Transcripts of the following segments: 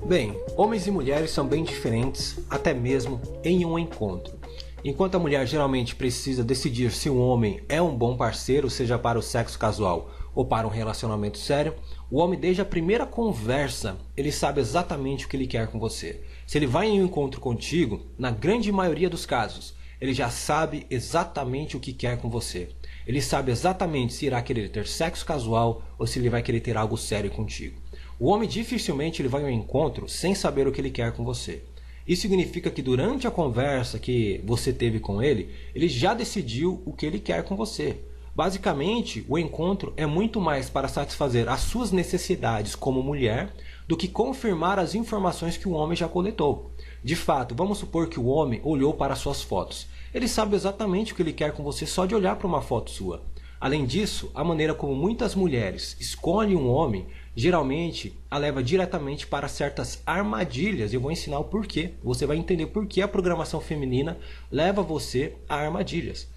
Bem, homens e mulheres são bem diferentes, até mesmo em um encontro. Enquanto a mulher geralmente precisa decidir se um homem é um bom parceiro, seja para o sexo casual ou para um relacionamento sério, o homem desde a primeira conversa, ele sabe exatamente o que ele quer com você. Se ele vai em um encontro contigo, na grande maioria dos casos, ele já sabe exatamente o que quer com você. Ele sabe exatamente se irá querer ter sexo casual ou se ele vai querer ter algo sério contigo. O homem dificilmente ele vai ao encontro sem saber o que ele quer com você. Isso significa que durante a conversa que você teve com ele, ele já decidiu o que ele quer com você. Basicamente, o encontro é muito mais para satisfazer as suas necessidades como mulher do que confirmar as informações que o homem já coletou. De fato, vamos supor que o homem olhou para suas fotos. Ele sabe exatamente o que ele quer com você só de olhar para uma foto sua. Além disso, a maneira como muitas mulheres escolhem um homem, geralmente a leva diretamente para certas armadilhas. Eu vou ensinar o porquê. Você vai entender por que a programação feminina leva você a armadilhas.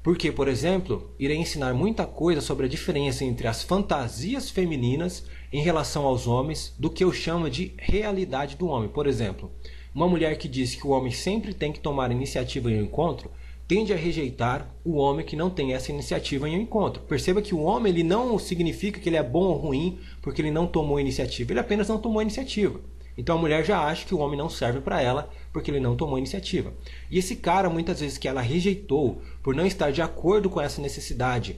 Porque, por exemplo, irei ensinar muita coisa sobre a diferença entre as fantasias femininas em relação aos homens do que eu chamo de realidade do homem. Por exemplo, uma mulher que diz que o homem sempre tem que tomar iniciativa em um encontro tende a rejeitar o homem que não tem essa iniciativa em um encontro. Perceba que o homem ele não significa que ele é bom ou ruim porque ele não tomou iniciativa. Ele apenas não tomou iniciativa. Então a mulher já acha que o homem não serve para ela porque ele não tomou iniciativa. E esse cara, muitas vezes que ela rejeitou por não estar de acordo com essa necessidade,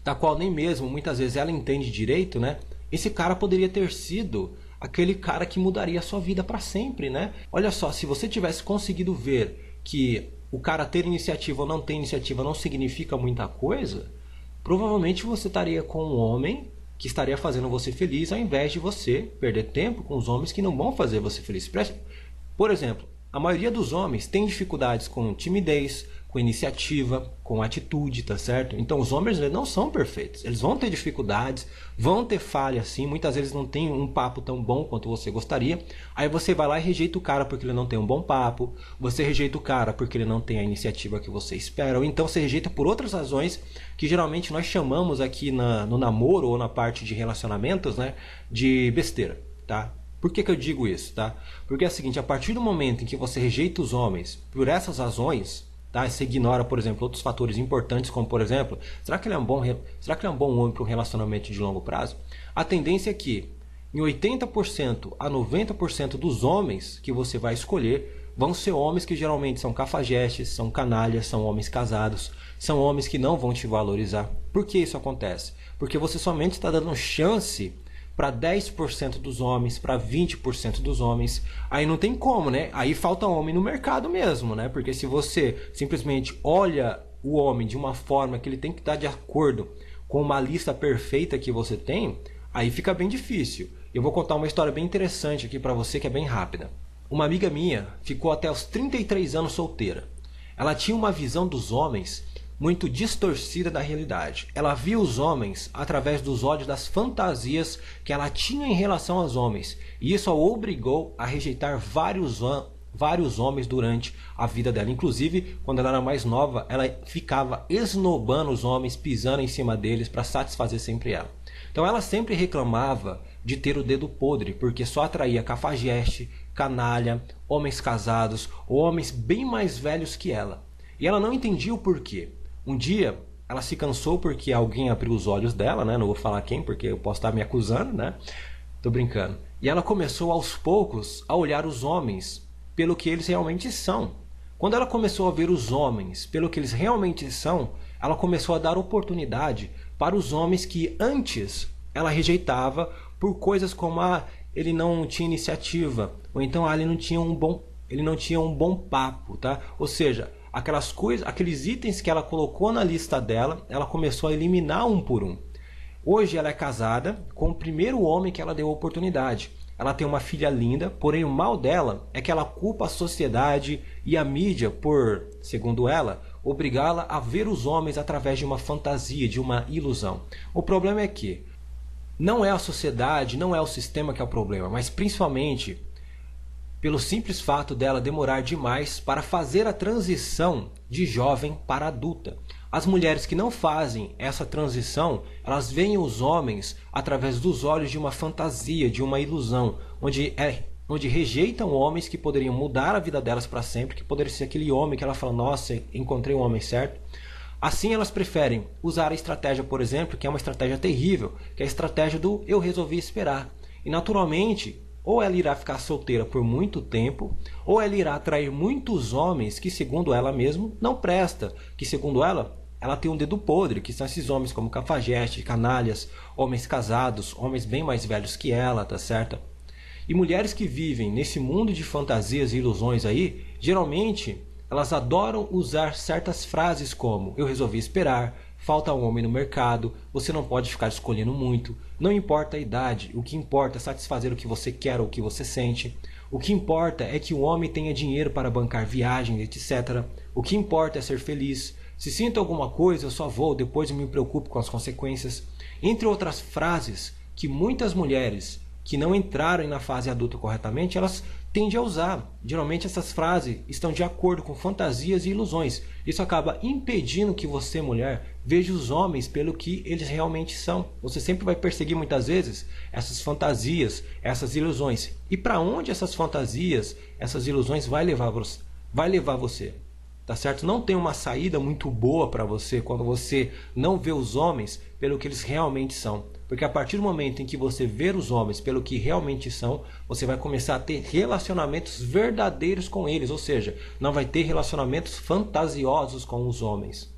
da qual nem mesmo muitas vezes ela entende direito, né? Esse cara poderia ter sido aquele cara que mudaria a sua vida para sempre, né? Olha só, se você tivesse conseguido ver que o cara ter iniciativa ou não ter iniciativa não significa muita coisa, provavelmente você estaria com um homem que estaria fazendo você feliz ao invés de você perder tempo com os homens que não vão fazer você feliz. Por exemplo, a maioria dos homens tem dificuldades com timidez, com iniciativa, com atitude, tá certo? Então os homens não são perfeitos. Eles vão ter dificuldades, vão ter falhas sim, muitas vezes não tem um papo tão bom quanto você gostaria. Aí você vai lá e rejeita o cara porque ele não tem um bom papo, você rejeita o cara porque ele não tem a iniciativa que você espera, ou então você rejeita por outras razões que geralmente nós chamamos aqui no namoro ou na parte de relacionamentos, né, de besteira, tá? Por que eu digo isso, tá? Porque é o seguinte, a partir do momento em que você rejeita os homens por essas razões, tá? Você ignora, por exemplo, outros fatores importantes, como por exemplo, será que ele é um bom homem para um relacionamento de longo prazo? A tendência é que em 80% a 90% dos homens que você vai escolher vão ser homens que geralmente são cafajestes, são canalhas, são homens casados, são homens que não vão te valorizar. Por que isso acontece? Porque você somente está dando chance para 10% dos homens, para 20% dos homens. Aí não tem como, né? Aí falta homem no mercado mesmo, né? Porque se você simplesmente olha o homem de uma forma que ele tem que estar de acordo com uma lista perfeita que você tem, aí fica bem difícil. Eu vou contar uma história bem interessante aqui para você que é bem rápida. Uma amiga minha ficou até os 33 anos solteira. Ela tinha uma visão dos homens muito distorcida da realidade. Ela via os homens através dos olhos das fantasias que ela tinha em relação aos homens. E isso a obrigou a rejeitar vários homens durante a vida dela. Inclusive, quando ela era mais nova, ela ficava esnobando os homens, pisando em cima deles para satisfazer sempre ela. Então ela sempre reclamava de ter o dedo podre, porque só atraía cafajeste, canalha, homens casados ou homens bem mais velhos que ela. E ela não entendia o porquê. Um dia, ela se cansou porque alguém abriu os olhos dela, né? Não vou falar quem, porque eu posso estar me acusando, né? Tô brincando. E ela começou aos poucos a olhar os homens pelo que eles realmente são. Quando ela começou a ver os homens pelo que eles realmente são, ela começou a dar oportunidade para os homens que antes ela rejeitava por coisas como ele não tinha iniciativa, ou então ele não tinha um bom papo, tá? Ou seja, aquelas coisas, aqueles itens que ela colocou na lista dela, ela começou a eliminar um por um. Hoje ela é casada com o primeiro homem que ela deu oportunidade. Ela tem uma filha linda, porém o mal dela é que ela culpa a sociedade e a mídia por, segundo ela, obrigá-la a ver os homens através de uma fantasia, de uma ilusão. O problema é que não é a sociedade, não é o sistema que é o problema, mas principalmente pelo simples fato dela demorar demais para fazer a transição de jovem para adulta. As mulheres que não fazem essa transição, elas veem os homens através dos olhos de uma fantasia, de uma ilusão, onde rejeitam homens que poderiam mudar a vida delas para sempre, que poderia ser aquele homem que ela fala, nossa, encontrei o homem certo. Assim elas preferem usar a estratégia, por exemplo, que é uma estratégia terrível, que é a estratégia do eu resolvi esperar. E naturalmente, ou ela irá ficar solteira por muito tempo, ou ela irá atrair muitos homens que, segundo ela mesma, não presta, que segundo ela tem um dedo podre, que são esses homens como cafajeste, canalhas, homens casados, homens bem mais velhos que ela, tá certo? E mulheres que vivem nesse mundo de fantasias e ilusões aí, geralmente elas adoram usar certas frases como eu resolvi esperar, falta um homem no mercado, você não pode ficar escolhendo muito, não importa a idade, o que importa é satisfazer o que você quer ou o que você sente, o que importa é que o homem tenha dinheiro para bancar viagens, etc. O que importa é ser feliz, se sinto alguma coisa eu só vou, depois eu me preocupo com as consequências, entre outras frases que muitas mulheres que não entraram na fase adulta corretamente, elas tendem a usar. Geralmente essas frases estão de acordo com fantasias e ilusões. Isso acaba impedindo que você, mulher, veja os homens pelo que eles realmente são. Você sempre vai perseguir muitas vezes essas fantasias, essas ilusões. E para onde essas fantasias, essas ilusões vai levar você? Tá certo? Não tem uma saída muito boa para você quando você não vê os homens pelo que eles realmente são. Porque a partir do momento em que você vê os homens pelo que realmente são, você vai começar a ter relacionamentos verdadeiros com eles. Ou seja, não vai ter relacionamentos fantasiosos com os homens.